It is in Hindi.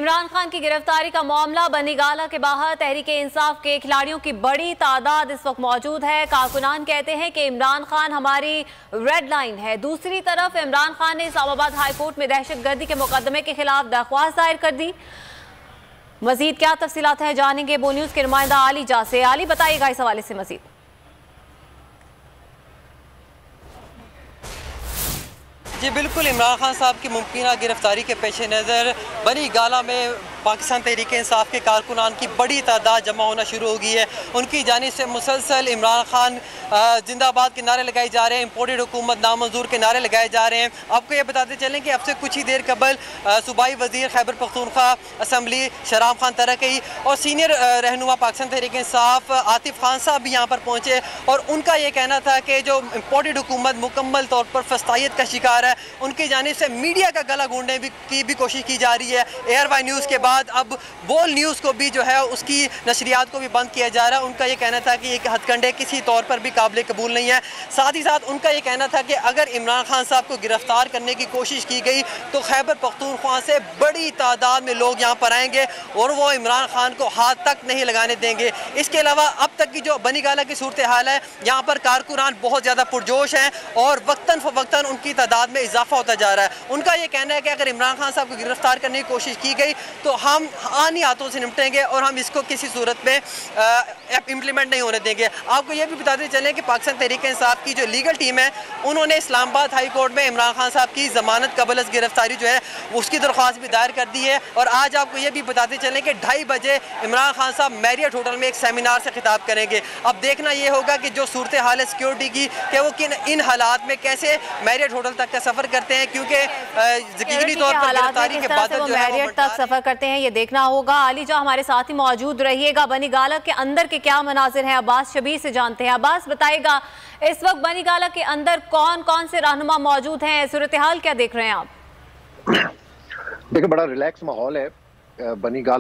इमरान खान की गिरफ्तारी का मामला बनी गाला के बाहर तहरीक-ए-इंसाफ के खिलाड़ियों की बड़ी तादाद इस वक्त मौजूद है। कारकुनान कहते हैं कि इमरान खान हमारी रेड लाइन है। दूसरी तरफ इमरान खान ने इस्लामाबाद हाई कोर्ट में दहशतगर्दी के मुकदमे के खिलाफ दरख्वास्त दायर कर दी। मजीद क्या तफसीलात हैं जानेंगे बो न्यूज के नुमाइंदा आली जा से। आली बताइएगा इस हवाले से मजीद। जी बिल्कुल, इमरान खान साहब की मुमकिन गिरफ्तारी के पेश नज़र बनी गाला में पाकिस्तान तहरीक इंसाफ के कारकुनान की बड़ी तादाद जमा होना शुरू हो गई है। उनकी जानिब से मुसलसल इमरान खान जिंदाबाद के नारे लगाए जा रहे हैं, इम्पोर्टेड हुकूमत नामंजूर के नारे लगाए जा रहे हैं। आपको ये बताते चलें कि अब से कुछ ही देर कबल सूबाई वजीर खैबर पख्तूनख्वा असम्बली शहराम खान तरक़ई और सीनियर रहनुमा पाकिस्तान तहरीक इंसाफ आतिफ खान साहब भी यहाँ पर पहुँचे और उनका ये कहना था कि जो इम्पोर्टेड हुकूमत मुकम्मल तौर पर फस्तायत का शिकार है, उनकी जानिब से मीडिया का गला घोंटने की भी कोशिश की जा रही है। एयरवाई न्यूज़ के बाद अब बोल न्यूज़ को भी जो है उसकी नशरियात को भी बंद किया जा रहा है। उनका ये कहना था कि ये हथकंडे किसी तौर पर भी काबिल कबूल नहीं है। साथ ही साथ उनका ये कहना था कि अगर इमरान खान साहब को गिरफ्तार करने की कोशिश की गई तो खैबर पख्तूनख्वा से बड़ी तादाद में लोग यहाँ पर आएंगे और वो इमरान खान को हाथ तक नहीं लगाने देंगे। इसके अलावा अब तक की जो बनी गाला की सूरत हाल है, यहाँ पर कारकुनान बहुत ज़्यादा पुरजोश हैं और वक्तन फ़वक्तन उनकी तादाद में इजाफा होता जा रहा है। उनका ये कहना है कि अगर इमरान खान साहब को गिरफ्तार करने की कोशिश की गई तो हम आनी हाथों से निपटेंगे और हम इसको किसी सूरत में इम्प्लीमेंट नहीं होने देंगे। आपको ये भी बताते चलें कि पाकिस्तान तहरीक इंसाफ की जो लीगल टीम है, उन्होंने इस्लामाबाद हाई कोर्ट में इमरान खान साहब की ज़मानत कबल गिरफ्तारी जो है उसकी दरख्वास्त भी दायर कर दी है। और आज आपको ये भी बताते चलें कि 2:30 बजे इमरान खान साहब मैरियट होटल में एक सेमिनार से खिताब करेंगे। अब देखना ये होगा कि जो सूरत हाल है सिक्योरिटी की, कि वो इन हालात में कैसे मैरियट होटल तक का सफ़र करते हैं, क्योंकि यकीनी तौर पर गिरफ्तारी के बाद जो है मैरियट तक सफ़र करते हैं ये देखना होगा। अली जा हमारे साथ ही मौजूद रहिएगा। बनी गाला के अंदर के क्या मनाजिर हैं, अब्बास शबीर से जानते हैं। अब्बास बताएगा इस वक्त बनी गाला के अंदर कौन कौन से रहनुमा मौजूद हैं, सूरत हाल क्या देख रहे हैं आप? देखिए, बड़ा रिलैक्स माहौल है बनी गाला